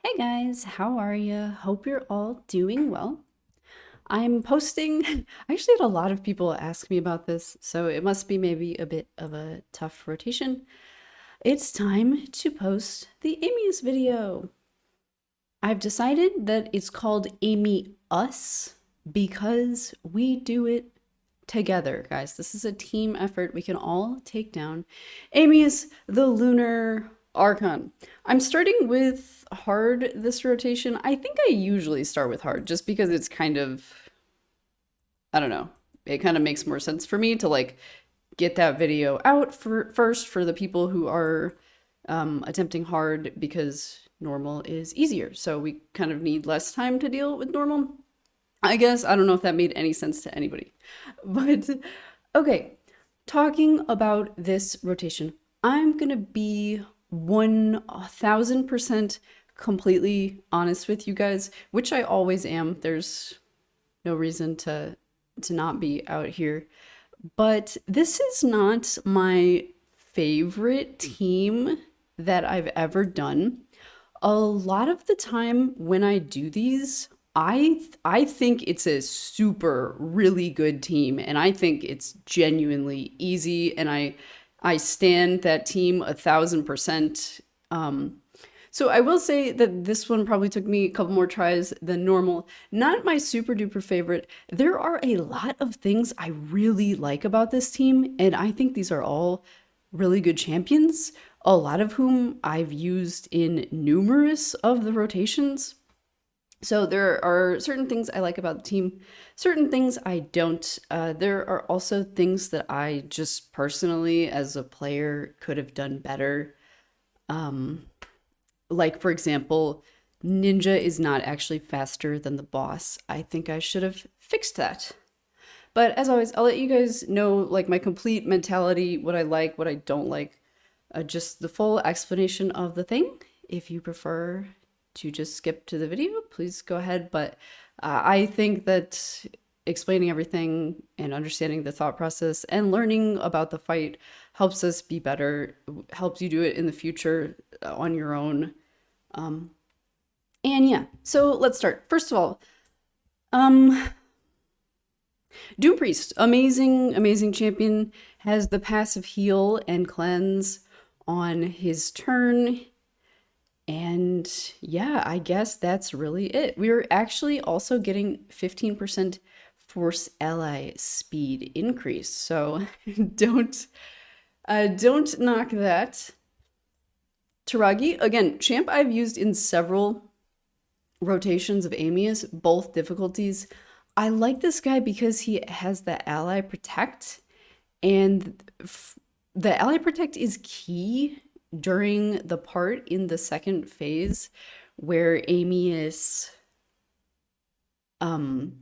Hey guys, how are you? Hope you're all doing well. I'm posting, I actually had a lot of people ask me about this, so it must be maybe a bit of a tough rotation. It's time to post the Amius video. I've decided that it's called Amy Us because we do it together, guys. This is a team effort. We can all take down Amius, the Lunar Archon. I'm starting with hard this rotation. I think I usually start with hard just because it's kind of, I don't know, it kind of makes more sense for me to like get that video out for first for the people who are attempting hard because normal is easier. So we kind of need less time to deal with normal. I guess I don't know if that made any sense to anybody. But okay, talking about this rotation, I'm gonna be 1000% completely honest with you guys, which I always am. There's no reason to not be out here. But this is not my favorite team that I've ever done. A lot of the time when I do these, I think it's a super really good team and I think it's genuinely easy and I stand that team 1000%. So I will say that this one probably took me a couple more tries than normal. Not my super duper favorite. There are a lot of things I really like about this team, and I think these are all really good champions, a lot of whom I've used in numerous of the rotations. So there are certain things I like about the team, certain things I don't. There are also things that I just personally, as a player, could have done better. Um, like, for example, Ninja is not actually faster than the boss. I think I should have fixed that. But as always, I'll let you guys know like my complete mentality, what I like, what I don't like, just the full explanation of the thing. If you prefer to just skip to the video, please go ahead. But I think that explaining everything and understanding the thought process and learning about the fight helps us be better, helps you do it in the future on your own. Um, and yeah, so let's start. First of all, um, Doompriest, amazing, amazing champion, has the passive heal and cleanse on his turn. And yeah, I guess that's really it. We're actually also getting 15% force ally speed increase. So don't knock that. Toragi, again, champ I've used in several rotations of Amius, both difficulties. I like this guy because he has the ally protect, and the ally protect is key during the part in the second phase where Amius um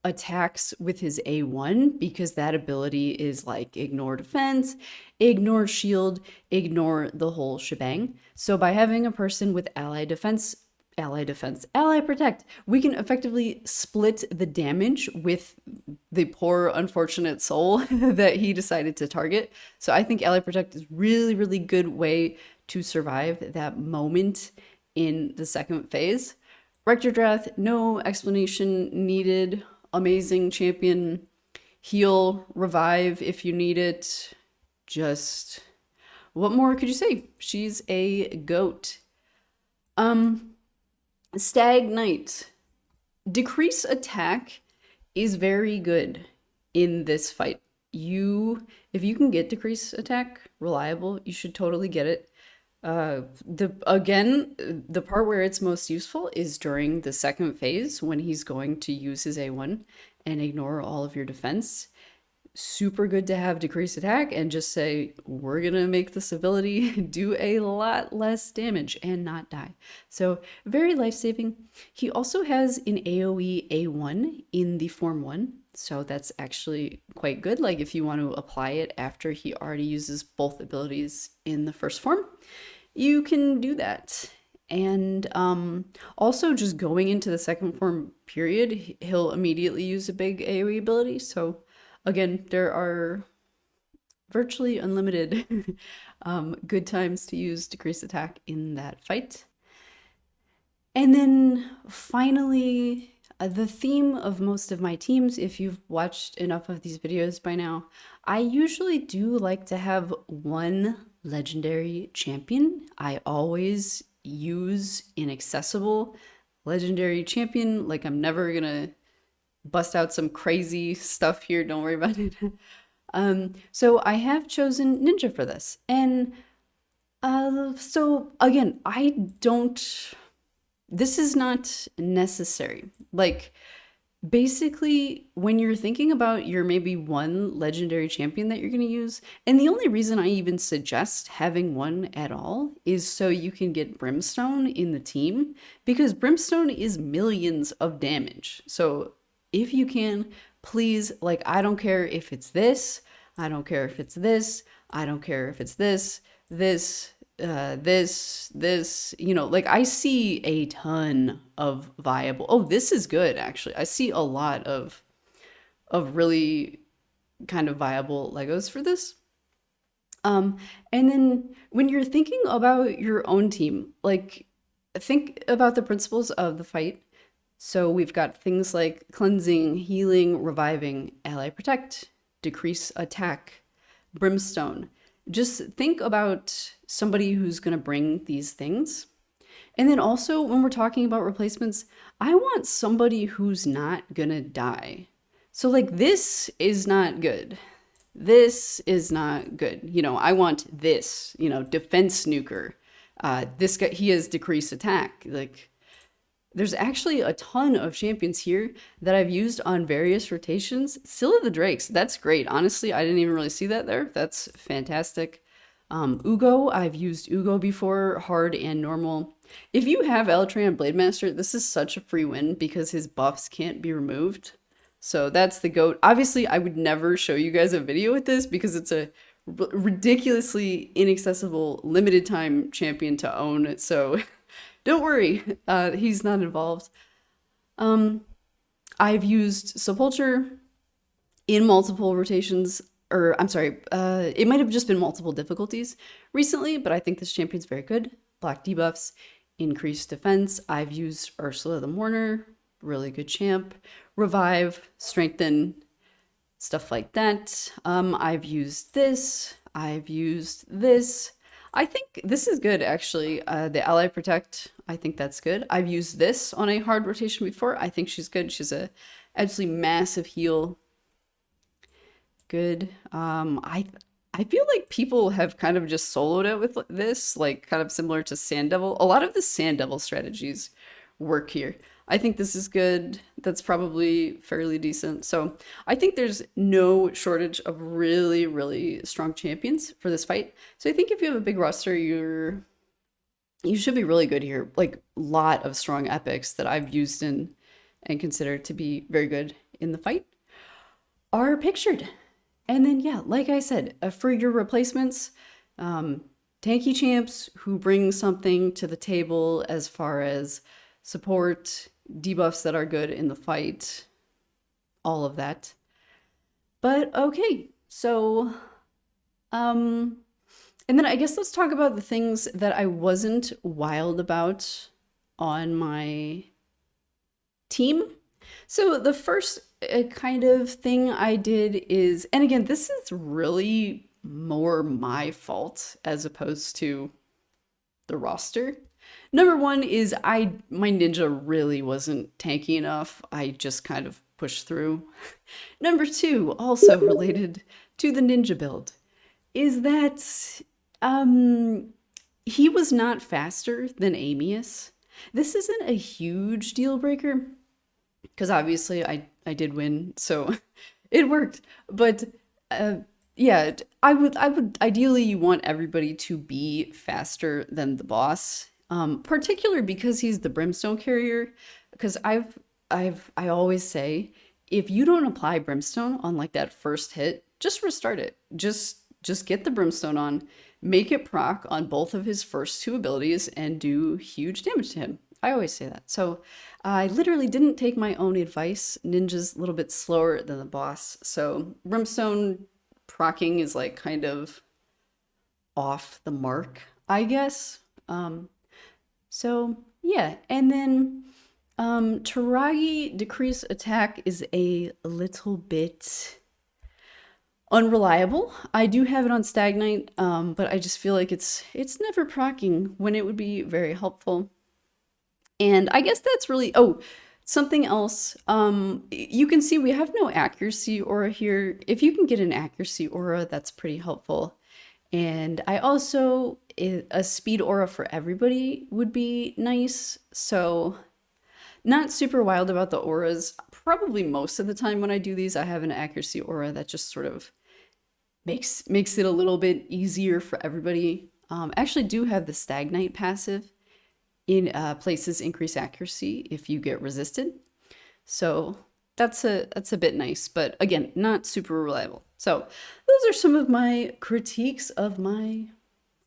attacks with his A1 because that ability is like ignore defense, ignore shield, ignore the whole shebang. So by having a person with ally defense, ally protect, we can effectively split the damage with the poor unfortunate soul that he decided to target. So I think ally protect is really, really good way to survive that moment in the second phase. Rector Drath, no explanation needed. Amazing champion. Heal, revive if you need it. Just what more could you say? She's a goat. Um, Stag Knight. Decrease attack is very good in this fight. If you can get decrease attack reliable, you should totally get it. The part where it's most useful is during the second phase when he's going to use his A1 and ignore all of your defense. Super good to have decreased attack and just say, we're gonna make this ability do a lot less damage and not die. So very life-saving. He also has an AoE A1 in the Form 1, so that's actually quite good. Like if you want to apply it after he already uses both abilities in the first form, you can do that. And also just going into the second form period, he'll immediately use a big AoE ability. So again, there are virtually unlimited good times to use decreased attack in that fight. And then finally, the theme of most of my teams, if you've watched enough of these videos by now, I usually do like to have one legendary champion. I always use inaccessible legendary champion. Like, I'm never gonna bust out some crazy stuff here. Don't worry about it. So I have chosen Ninja for this. And so again, I don't, this is not necessary. Like, basically, when you're thinking about your maybe one legendary champion that you're going to use, and the only reason I even suggest having one at all is so you can get Brimstone in the team, because Brimstone is millions of damage. So if you can, please, like, I don't care if it's this, I don't care if it's this, I don't care if it's this, you know, like, I see a ton of viable. Oh, this is good, actually. I see a lot of really kind of viable Legos for this. And then when you're thinking about your own team, like, think about the principles of the fight. So we've got things like cleansing, healing, reviving, ally protect, decrease attack, brimstone. Just think about somebody who's going to bring these things. And then also, when we're talking about replacements, I want somebody who's not going to die. So, like, this is not good. This is not good. You know, I want this, you know, defense nuker. This guy, he has decreased attack. Like, there's actually a ton of champions here that I've used on various rotations. Scylla the Drakes, that's great. Honestly, I didn't even really see that there. That's fantastic. Ugo, I've used Ugo before, hard and normal. If you have Eltran Blademaster, this is such a free win because his buffs can't be removed. So that's the GOAT. Obviously, I would never show you guys a video with this because it's a ridiculously inaccessible, limited time champion to own. So don't worry, he's not involved. I've used Sepulture in multiple rotations, or I'm sorry, it might have just been multiple difficulties recently, but I think this champion's very good. Black debuffs, increased defense. I've used Ursula the Mourner, really good champ. Revive, strengthen, stuff like that. I've used this. I've used this. I think this is good, actually. The Ally Protect, I think that's good. I've used this on a hard rotation before. I think she's good. She's a absolutely massive heal. Good. I feel like people have kind of just soloed it with this, like, kind of similar to Sand Devil. A lot of the Sand Devil strategies work here. I think this is good. That's probably fairly decent. So I think there's no shortage of really, really strong champions for this fight. So I think if you have a big roster, you should be really good here. Like, a lot of strong epics that I've used and considered to be very good in the fight are pictured. And then, yeah, like I said, for your replacements, tanky champs who bring something to the table as far as support, debuffs that are good in the fight, all of that. But okay, so, and then I guess let's talk about the things that I wasn't wild about on my team. So the first kind of thing I did is, and again, this is really more my fault as opposed to the roster. Number one is my ninja really wasn't tanky enough. I just kind of pushed through. Number two, also related to the ninja build, is that he was not faster than Amius. This isn't a huge deal breaker because obviously I did win, so it worked. But yeah, I would ideally, you want everybody to be faster than the boss, particularly because he's the brimstone carrier. Because I always say, if you don't apply brimstone on like that first hit, just restart it. Just get the brimstone on, make it proc on both of his first two abilities, and do huge damage to him. I always say that. So I literally didn't take my own advice. Ninja's a little bit slower than the boss, so brimstone procking is like kind of off the mark, I guess. So yeah, and then Toragi decrease attack is a little bit unreliable. I do have it on Stag Knight, but I just feel like it's never proccing when it would be very helpful. And I guess that's really, oh, something else. You can see we have no accuracy aura here. If you can get an accuracy aura, that's pretty helpful. And I also, a speed aura for everybody would be nice. So not super wild about the auras. Probably most of the time when I do these, I have an accuracy aura that just sort of makes it a little bit easier for everybody. I actually do have the Stag Knight passive in places increase accuracy if you get resisted. So that's a bit nice, but again, not super reliable. So those are some of my critiques of my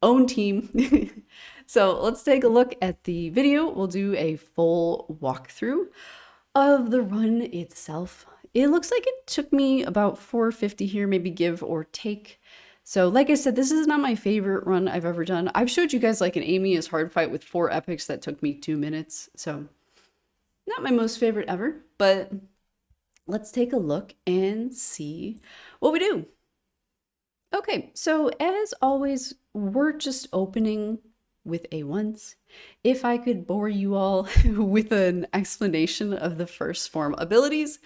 own team. So let's take a look at the video. We'll do a full walkthrough of the run itself. It looks like it took me about 450 here, maybe give or take. So like I said, this is not my favorite run I've ever done. I've showed you guys like an Amius hard fight with 4 epics that took me 2 minutes. So not my most favorite ever, but let's take a look and see what we do. Okay, so as always, we're just opening with A1s. If I could bore you all with an explanation of the first form abilities,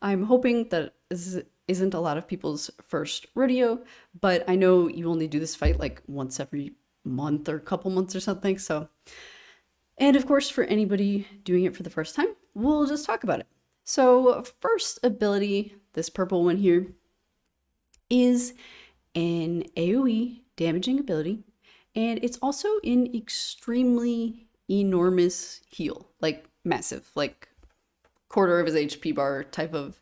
I'm hoping that this isn't a lot of people's first rodeo, but I know you only do this fight like once every month or couple months or something, so. And of course, for anybody doing it for the first time, we'll just talk about it. So first ability, this purple one here, is an AoE damaging ability, and it's also an extremely enormous heal, like massive, like quarter of his HP bar type of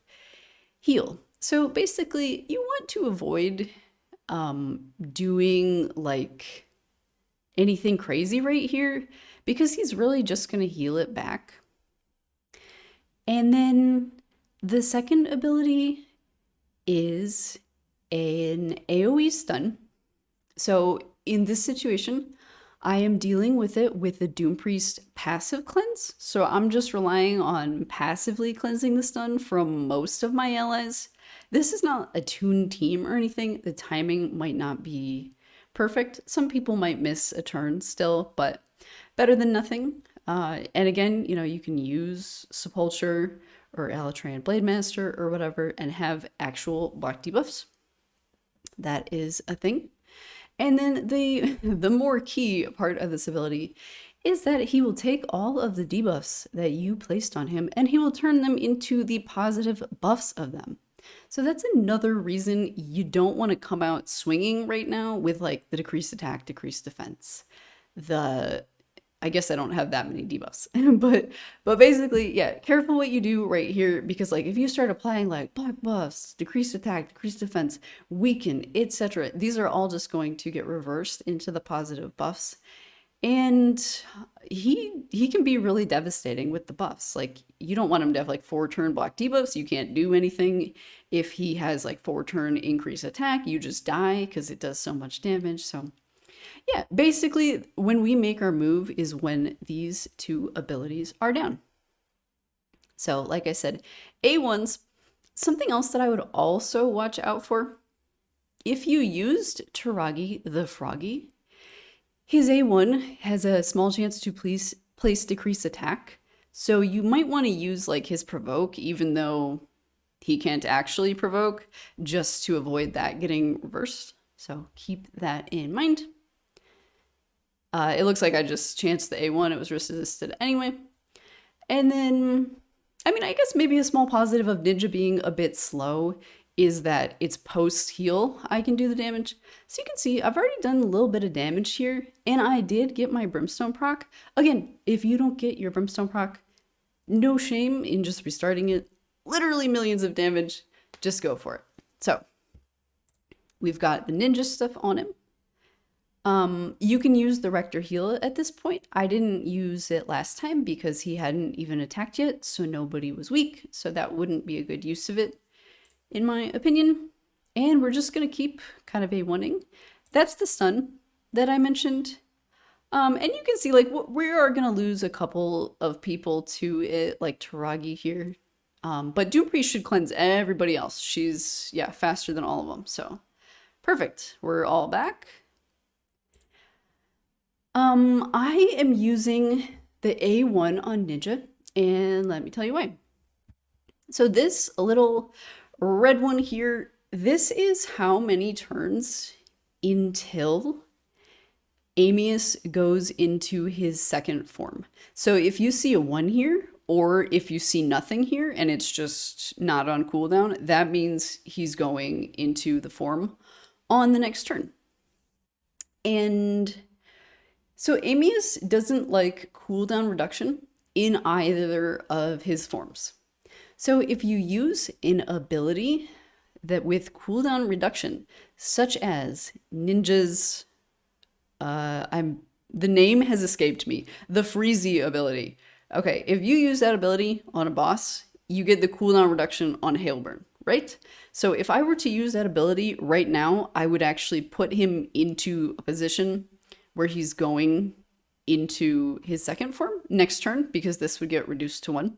heal. So basically you want to avoid doing like anything crazy right here because he's really just going to heal it back. And then the second ability is an AoE stun. So in this situation, I am dealing with it with the Doompriest passive cleanse. So I'm just relying on passively cleansing the stun from most of my allies. This is not a tuned team or anything. The timing might not be perfect. Some people might miss a turn still, but better than nothing. And again, you know, you can use Sepulture or Alatran Blademaster or whatever and have actual block debuffs. That is a thing. And then the more key part of this ability is that he will take all of the debuffs that you placed on him and he will turn them into the positive buffs of them. So that's another reason you don't want to come out swinging right now with like the decreased attack, decreased defense. I guess I don't have that many debuffs, but basically, yeah, careful what you do right here, because like if you start applying like black buffs, decreased attack, decreased defense, weaken, etc., these are all just going to get reversed into the positive buffs. And he can be really devastating with the buffs. Like you don't want him to have like 4-turn block debuffs. You can't do anything if he has like 4-turn increase attack. You just die because it does so much damage. So yeah, basically when we make our move is when these two abilities are down. So like I said, A1s, something else that I would also watch out for. If you used Toragi the Froggy, his A1 has a small chance to place decreased attack. So you might want to use like his provoke, even though he can't actually provoke, just to avoid that getting reversed. So keep that in mind. It looks like I just chanced the A1. It was resisted anyway. And then, I mean, I guess maybe a small positive of Ninja being a bit slow is that it's post-heal I can do the damage. So you can see I've already done a little bit of damage here, and I did get my Brimstone proc. Again, if you don't get your Brimstone proc, no shame in just restarting it. Literally millions of damage. Just go for it. So we've got the ninja stuff on him. You can use the Rector heal at this point. I didn't use it last time because he hadn't even attacked yet, so nobody was weak, so that wouldn't be a good use of it, in my opinion. And we're just going to keep kind of A1ing. That's the stun that I mentioned. And you can see, like, we are going to lose a couple of people to it, like Toragi here. But Doompriest should cleanse everybody else. She's, yeah, faster than all of them. So, perfect. We're all back. I am using the A1 on Ninja, and let me tell you why. So this little red one here, this is how many turns until Amius goes into his second form. So if you see a 1 here, or if you see nothing here and it's just not on cooldown, that means he's going into the form on the next turn. And so Amius doesn't like cooldown reduction in either of his forms. So if you use an ability that with cooldown reduction, such as Ninja's, the name has escaped me, the Freezy ability. Okay, if you use that ability on a boss, you get the cooldown reduction on Hailburn, right? So if I were to use that ability right now, I would actually put him into a position where he's going into his second form next turn, because this would get reduced to 1.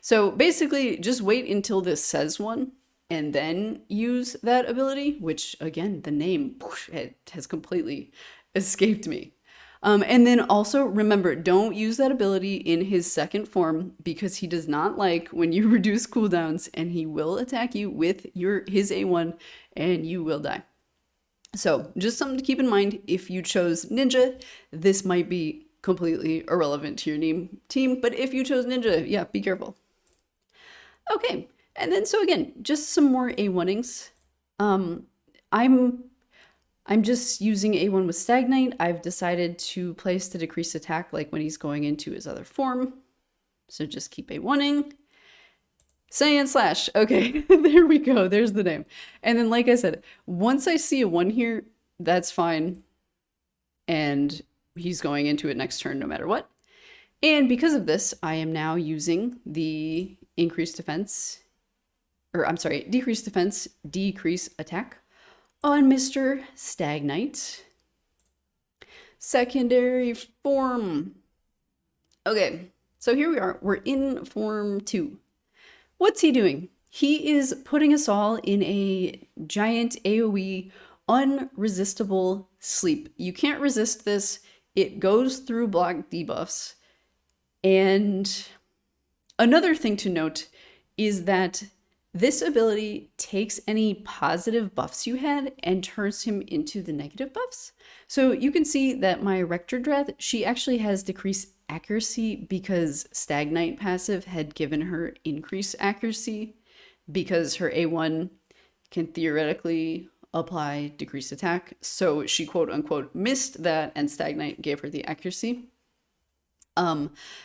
So basically, just wait until this says 1 and then use that ability, which again, the name, it has completely escaped me. And then also remember, don't use that ability in his second form, because he does not like when you reduce cooldowns, and he will attack you with his A1 and you will die. So just something to keep in mind. If you chose Ninja, this might be completely irrelevant to your team, but if you chose Ninja, yeah, be careful. Okay, and then so again, just some more A1ings. I'm just using A1 with Stag Knight. I've decided to place the decreased attack like when he's going into his other form. So just keep A1ing. Saiyan Slash. Okay, there we go. There's the name. And then, like I said, once I see a 1 here, that's fine. And he's going into it next turn no matter what. And because of this, I am now using the decreased defense, decrease attack on Mr. Stag Knight. Secondary form. Okay, so here we are. We're in form 2. What's he doing? He is putting us all in a giant AoE unresistible sleep. You can't resist this. It goes through block debuffs. And another thing to note is that this ability takes any positive buffs you had and turns him into the negative buffs. So you can see that my Rector Drath, she actually has decreased accuracy because Stag Knight passive had given her increased accuracy, because her A1 can theoretically apply decreased attack. So she quote unquote missed that, and Stag Knight gave her the accuracy.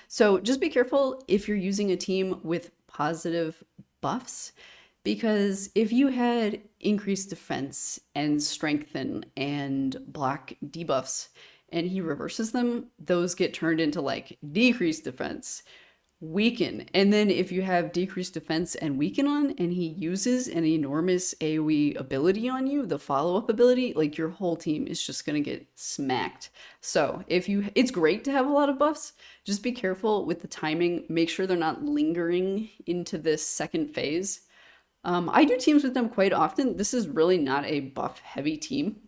So just be careful if you're using a team with positive buffs, because if you had increased defense and strengthen and block debuffs and he reverses them, those get turned into like decreased defense, weaken. And then if you have decreased defense and weaken on, and he uses an enormous AoE ability on you, the follow-up ability, like your whole team is just gonna get smacked. So it's great to have a lot of buffs. Just be careful with the timing. Make sure they're not lingering into this second phase. I do teams with them quite often. This is really not a buff heavy team,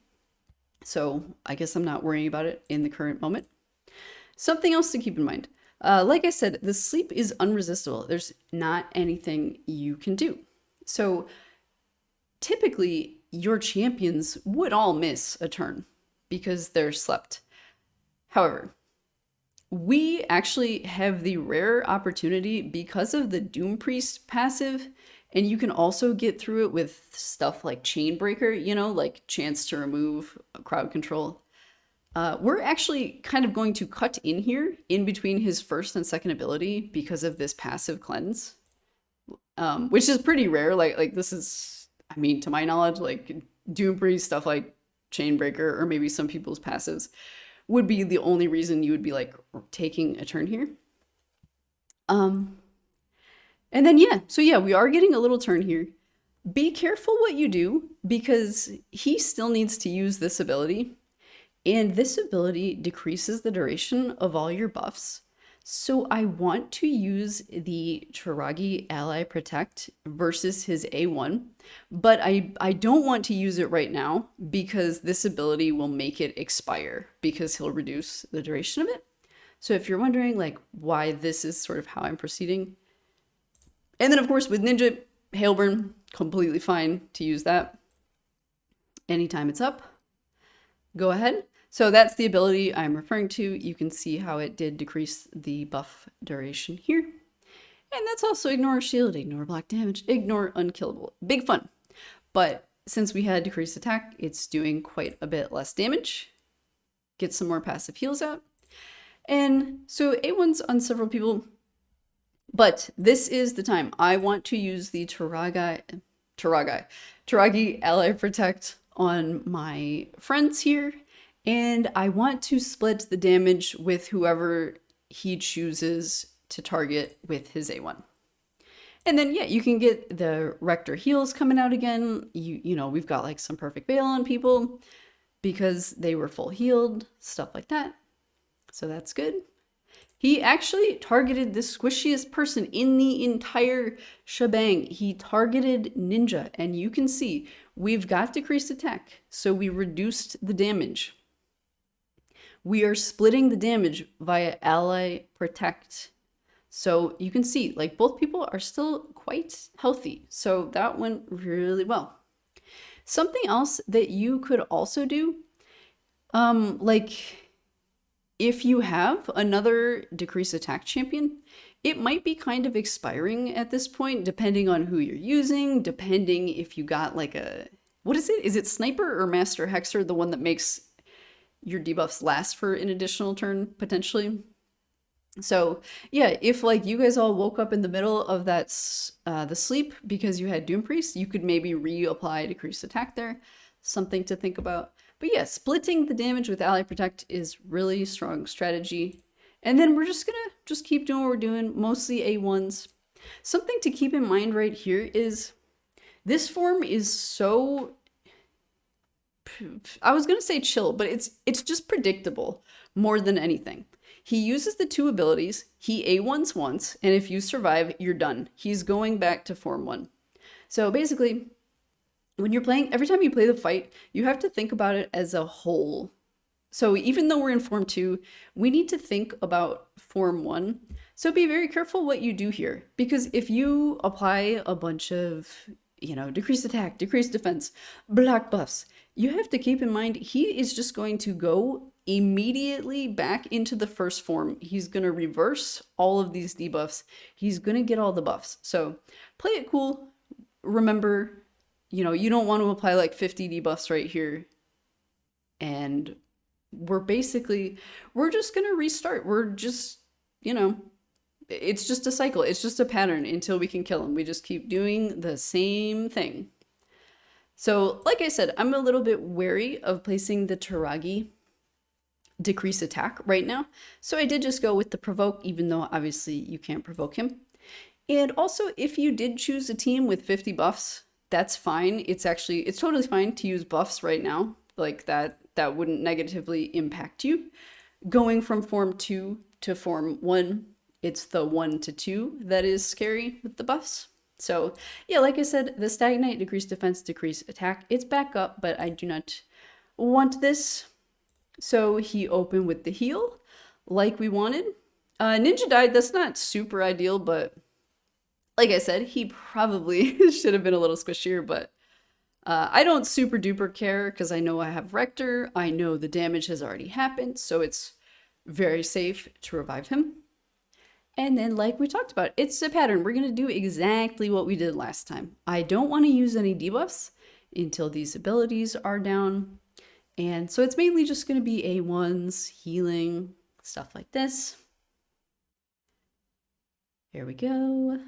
so I guess I'm not worrying about it in the current moment. Something else to keep in mind. Like I said, the sleep is unresistible. There's not anything you can do. So typically your champions would all miss a turn because they're slept. However, we actually have the rare opportunity because of the Doompriest passive, and you can also get through it with stuff like Chainbreaker, you know, like chance to remove crowd control. We're actually kind of going to cut in here in between his first and second ability because of this passive cleanse, which is pretty rare. Like this is, I mean, to my knowledge, like Doompriest, stuff like Chainbreaker, or maybe some people's passives would be the only reason you would be like taking a turn here. And then, so we are getting a little turn here. Be careful what you do, because he still needs to use this ability. And this ability decreases the duration of all your buffs. So I want to use the Toragi Ally Protect versus his A1, but I don't want to use it right now because this ability will make it expire because he'll reduce the duration of it. So if you're wondering like why this is sort of how I'm proceeding. And then of course with Ninja, Hailburn, completely fine to use that. Anytime it's up, go ahead. So that's the ability I'm referring to. You can see how it did decrease the buff duration here. And that's also ignore shield, ignore block damage, ignore unkillable. Big fun. But since we had decreased attack, it's doing quite a bit less damage. Get some more passive heals out. And so A1's on several people. But this is the time. I want to use the Toragi Ally Protect on my friends here. And I want to split the damage with whoever he chooses to target with his A1. And then, yeah, you can get the Rector heals coming out again. You know, we've got like some perfect veil on people because they were full healed, stuff like that. So that's good. He actually targeted the squishiest person in the entire shebang. He targeted Ninja, and you can see we've got decreased attack, so we reduced the damage. We are splitting the damage via Ally Protect. So you can see, like, both people are still quite healthy. So that went really well. Something else that you could also do, like, if you have another decrease attack champion, it might be kind of expiring at this point, depending on who you're using, depending if you got like a, what is it? Is it Sniper or Master Hexer, the one that makes your debuffs last for an additional turn, potentially? So yeah, if like you guys all woke up in the middle of that the sleep because you had Doompriest, you could maybe reapply decreased attack there. Something to think about. But yeah, splitting the damage with Ally Protect is really strong strategy. And then we're just gonna keep doing what we're doing, mostly A1s. Something to keep in mind right here is this form is so, I was gonna say chill, but it's just predictable more than anything. He uses the two abilities, he A1s once, and if you survive, you're done. He's going back to Form 1. So basically, when you're playing, every time you play the fight, you have to think about it as a whole. So even though we're in Form 2, we need to think about Form 1. So be very careful what you do here, because if you apply a bunch of, you know, decreased attack, decreased defense, black buffs, you have to keep in mind he is just going to go immediately back into the first form. He's going to reverse all of these debuffs. He's going to get all the buffs. So play it cool. Remember, you know, you don't want to apply like 50 debuffs right here. And we're just going to restart. We're just, you know, it's just a cycle. It's just a pattern until we can kill him. We just keep doing the same thing. So like I said, I'm a little bit wary of placing the Toragi decrease attack right now. So I did just go with the provoke, even though obviously you can't provoke him. And also, if you did choose a team with 50 buffs, that's fine. It's totally fine to use buffs right now. Like that wouldn't negatively impact you. Going from Form 2 to Form 1, it's the 1 to 2 that is scary with the buffs. So yeah, like I said, the Stag Knight decrease defense, decrease attack, it's back up, but I do not want this. So he opened with the heal like we wanted. Ninja died. That's not super ideal, but like I said, he probably should have been a little squishier, but I don't super duper care because I know I have Rector. I know the damage has already happened, so it's very safe to revive him. And then like we talked about, it's a pattern. We're going to do exactly what we did last time. I don't want to use any debuffs until these abilities are down. And so it's mainly just going to be A1s, healing, stuff like this. Here we go.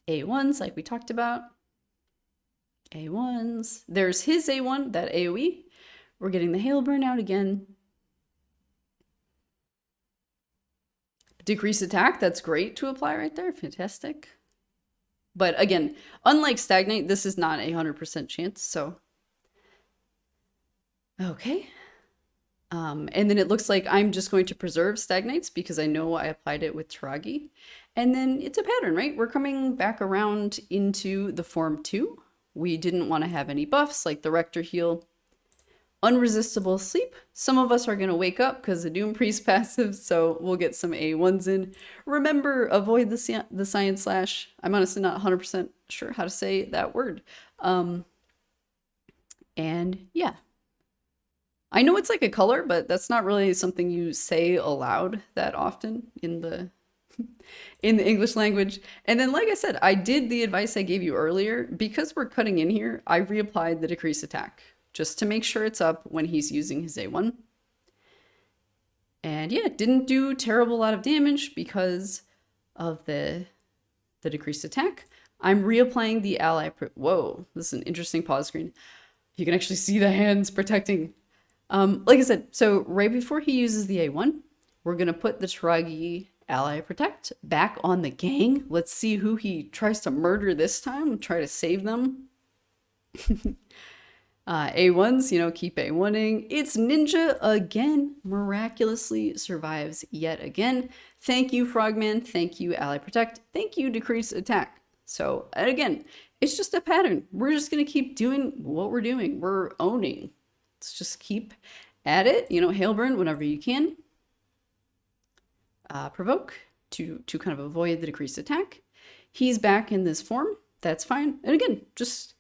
A1s, like we talked about. A1s. There's his A1, that AoE. We're getting the hail burn out again. Decrease attack, that's great to apply right there. Fantastic. But again, unlike Stag Knight, this is not a 100% chance, so. Okay. And then it looks like I'm just going to preserve Stag Knights because I know I applied it with Toragi. And then it's a pattern, right? We're coming back around into the form 2. We didn't want to have any buffs like the Rector heal. Unresistible sleep. Some of us are going to wake up because the Doompriest passive, so we'll get some A1s in. Remember, avoid the Science Slash. I'm honestly not 100% sure how to say that word. And yeah. I know it's like a color, but that's not really something you say aloud that often in the English language. And then, like I said, I did the advice I gave you earlier. Because we're cutting in here, I reapplied the decrease attack just to make sure it's up when he's using his A1. And yeah, it didn't do terrible lot of damage because of the decreased attack. I'm reapplying the ally. Whoa, this is an interesting pause screen. You can actually see the hands protecting. Like I said, so right before he uses the A1, we're going to put the Toragi ally protect back on the gang. Let's see who he tries to murder this time. Try to save them. A1s, you know, keep A1ing. It's Ninja again, miraculously survives yet again. Thank you, Frogman. Thank you, ally protect. Thank you, decrease attack. So, and again, it's just a pattern. We're just going to keep doing what we're doing. We're owning. Let's just keep at it, you know, Hailburn whenever you can. Provoke to kind of avoid the decreased attack. He's back in this form. That's fine. And again, just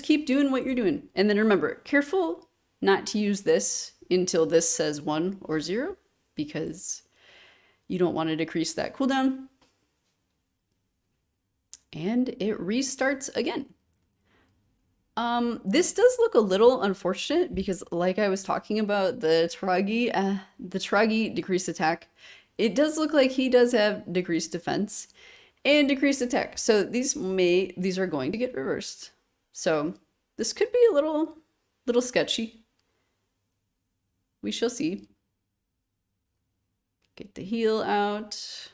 keep doing what you're doing. And then remember, careful not to use this until this says 1 or 0 because you don't want to decrease that cooldown. And it restarts again. This does look a little unfortunate because like I was talking about the Toragi decreased attack, it does look like he does have decreased defense and decreased attack. So these are going to get reversed. So this could be a little sketchy. We shall see. Get the heal out.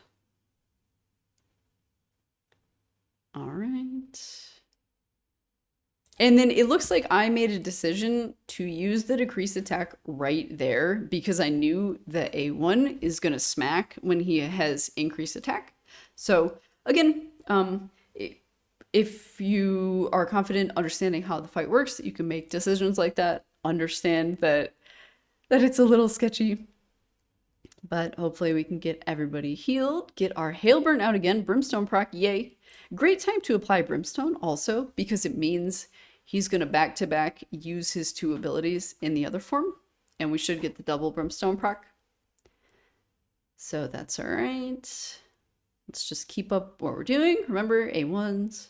All right. And then it looks like I made a decision to use the decreased attack right there because I knew the A1 is going to smack when he has increased attack. So again, if you are confident understanding how the fight works, you can make decisions like that, understand that it's a little sketchy. But hopefully we can get everybody healed, get our Hailburn out again, Brimstone proc, yay. Great time to apply Brimstone also because it means he's going to back-to-back use his 2 abilities in the other form, and we should get the double Brimstone proc. So that's all right. Let's just keep up what we're doing. Remember, A1s.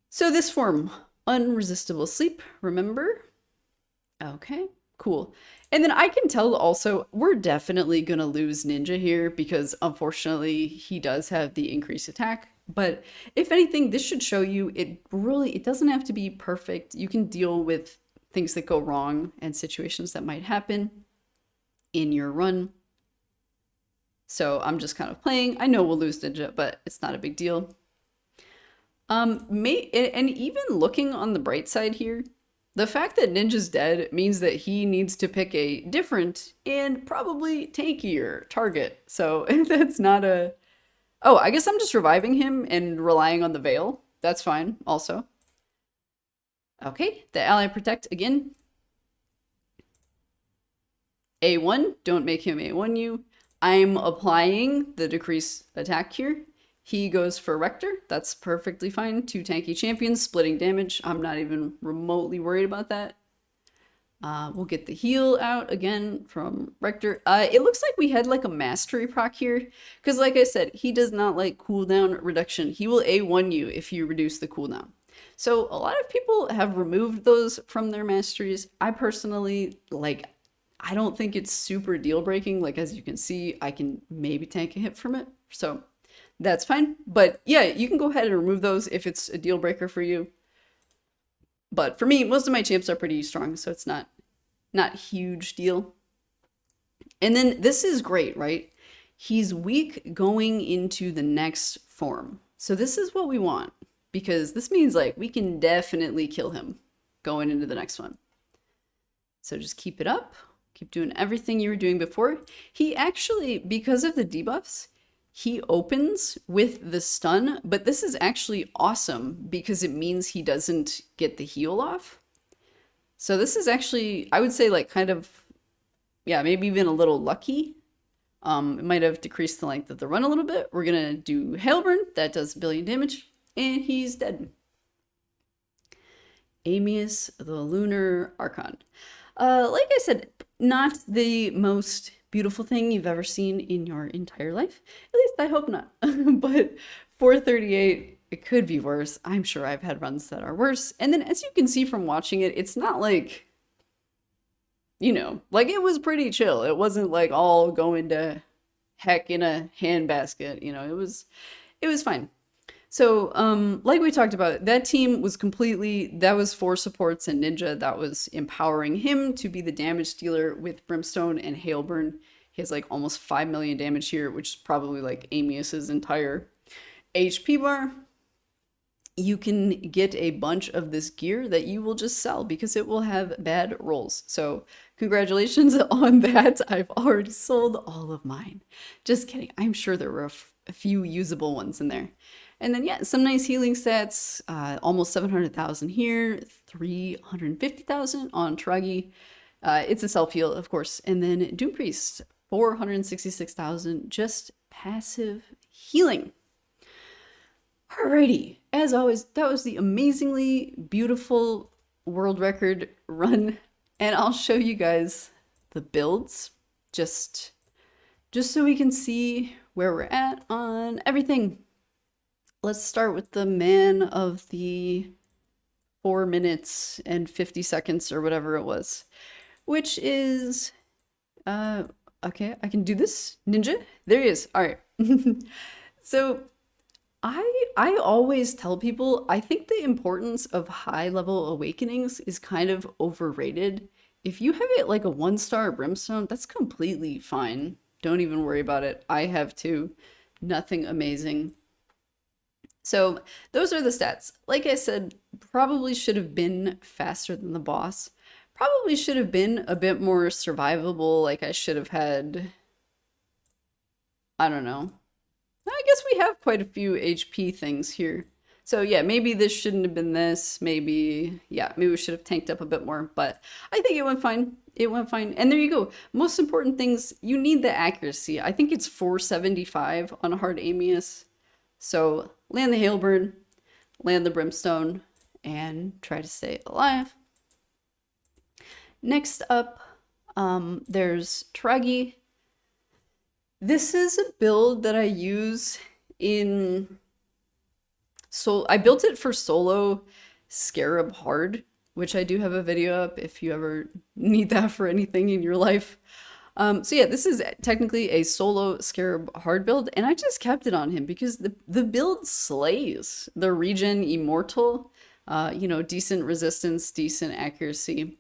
So this form, Unresistible Sleep, remember? Okay, cool. And then I can tell also, we're definitely going to lose Ninja here because unfortunately he does have the increased attack. But if anything, this should show you it doesn't have to be perfect. You can deal with things that go wrong and situations that might happen in your run. So I'm just kind of playing. I know we'll lose Ninja, but it's not a big deal. And even looking on the bright side here, the fact that Ninja's dead means that he needs to pick a different and probably tankier target. So that's not a... Oh, I guess I'm just reviving him and relying on the Veil. That's fine, also. Okay, the ally protect again. A1, don't make him A1 you. I'm applying the decrease attack here. He goes for Rector. That's perfectly fine. 2 tanky champions, splitting damage. I'm not even remotely worried about that. We'll get the heal out again from Rector. It looks like we had like a mastery proc here. Because like I said, he does not like cooldown reduction. He will A1 you if you reduce the cooldown. So a lot of people have removed those from their masteries. I personally, I don't think it's super deal breaking. Like as you can see, I can maybe tank a hit from it. So that's fine. But yeah, you can go ahead and remove those if it's a deal breaker for you. But for me, most of my champs are pretty strong, so it's not huge deal. And then this is great, right? He's weak going into the next form. So this is what we want, because this means like we can definitely kill him going into the next one. So just keep it up. Keep doing everything you were doing before. He actually, because of the debuffs, he opens with the stun, but this is actually awesome because it means he doesn't get the heal off. So this is actually, I would say, like kind of, yeah, maybe even a little lucky. It might have decreased the length of the run a little bit. We're gonna do Hailburn, that does 1 billion damage, and he's dead. Amius, the Lunar Archon. Like I said, not the most beautiful thing you've ever seen in your entire life. At least I hope not. But 438, it could be worse. I'm sure I've had runs that are worse. And then as you can see from watching it, it's not like, you know, like it was pretty chill. It wasn't like all going to heck in a handbasket. You know, it was fine. So, like we talked about, that team was completely, that was 4 supports and Ninja. That was empowering him to be the damage dealer with Brimstone and Hailburn. He has like almost 5 million damage here, which is probably like Amius's entire HP bar. You can get a bunch of this gear that you will just sell because it will have bad rolls. So congratulations on that. I've already sold all of mine. Just kidding. I'm sure there were a few usable ones in there. And then, yeah, some nice healing stats, almost 700,000 here, 350,000 on Toragi. It's a self-heal, of course. And then Doompriest, 466,000, just passive healing. Alrighty, as always, that was the amazingly beautiful world record run. And I'll show you guys the builds, just so we can see where we're at on everything. Let's start with the man of the 4 minutes and 50 seconds or whatever it was, which is, okay, I can do this. Ninja, there he is. All right. So I always tell people, I think the importance of high level awakenings is kind of overrated. If you have it like a 1-star Brimstone, that's completely fine. Don't even worry about it. I have 2. Nothing amazing. So those are the stats. Like I said, probably should have been faster than the boss. Probably should have been a bit more survivable. Like I should have had, I don't know. I guess we have quite a few HP things here. So yeah, maybe this shouldn't have been this. Maybe, yeah, maybe we should have tanked up a bit more. But I think it went fine. It went fine. And there you go. Most important things, you need the accuracy. I think it's 475 on Hard Amius. So land the Hailburn, land the Brimstone, and try to stay alive. Next up, there's Toragi. This is a build that I use in I built it for solo Scarab Hard, which I do have a video up if you ever need that for anything in your life. So yeah, this is technically a solo Scarab Hard build, and I just kept it on him because the build slays. The regen Immortal, you know, decent resistance, decent accuracy.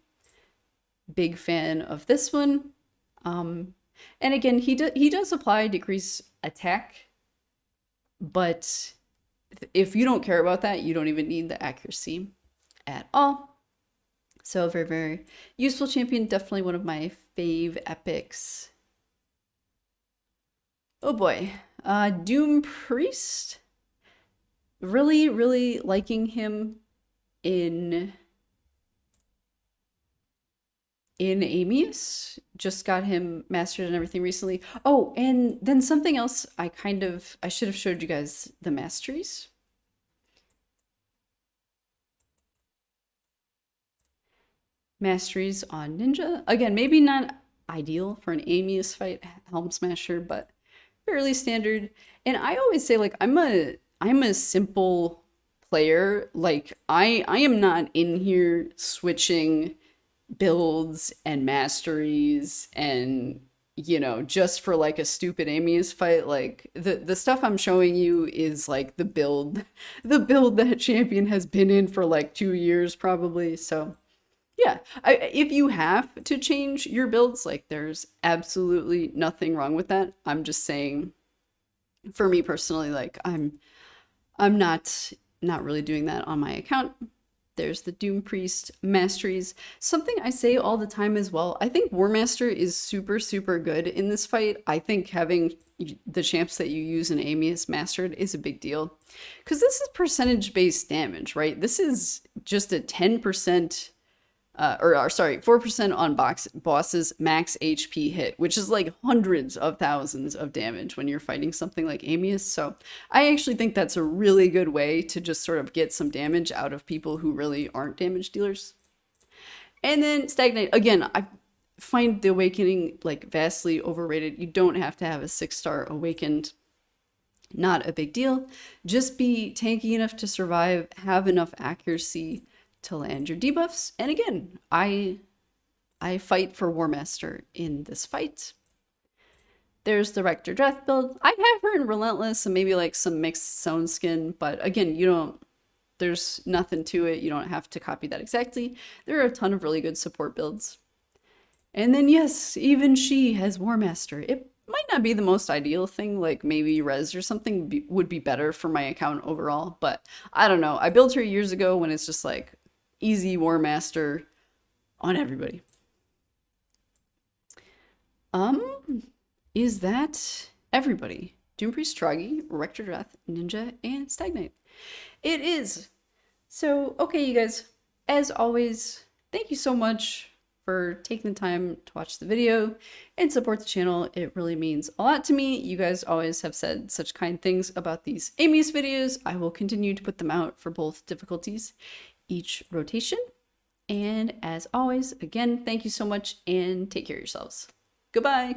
Big fan of this one. And again, he does apply decrease attack, but if you don't care about that, you don't even need the accuracy at all. So very, very useful champion. Definitely one of my fave epics. Oh boy. Doompriest. Really, really liking him in Amius. Just got him mastered and everything recently. Oh, and then something else I should have showed you guys the Masteries. Masteries on Ninja. Again, maybe not ideal for an Amius fight, Helm Smasher, but fairly standard. And I always say, like, I'm a simple player. Like, I am not in here switching builds and masteries and, you know, just for like a stupid Amius fight. Like the stuff I'm showing you is like the build that champion has been in for like 2 years probably. So yeah, if you have to change your builds, like there's absolutely nothing wrong with that. I'm just saying, for me personally, like I'm not really doing that on my account. There's the Doompriest, Masteries. Something I say all the time as well. I think War Master is super, super good in this fight. I think having the champs that you use in Amius mastered is a big deal. Because this is percentage-based damage, right? This is just a 10%, sorry, 4% on bosses max HP hit, which is like hundreds of thousands of damage when you're fighting something like Amius. So I actually think that's a really good way to just sort of get some damage out of people who really aren't damage dealers. And then Stag Knight, again, I find the Awakening like vastly overrated. You don't have to have a 6-star Awakened. Not a big deal. Just be tanky enough to survive, have enough accuracy to land your debuffs. And again, I fight for War Master in this fight. There's the Rector Drath build. I have her in Relentless and maybe like some mixed zone skin, but again, there's nothing to it. You don't have to copy that exactly. There are a ton of really good support builds. And then yes, even she has War Master. It might not be the most ideal thing, like maybe Res or something would be better for my account overall, but I don't know. I built her years ago when it's just like easy War Master on everybody. Is that everybody? Doompriest, Toragi, Rector Drath, Ninja, and Stag Knight. It is. So, okay, you guys, as always, thank you so much for taking the time to watch the video and support the channel. It really means a lot to me. You guys always have said such kind things about these Amius videos. I will continue to put them out for both difficulties each rotation. And as always, again, thank you so much and take care of yourselves. Goodbye.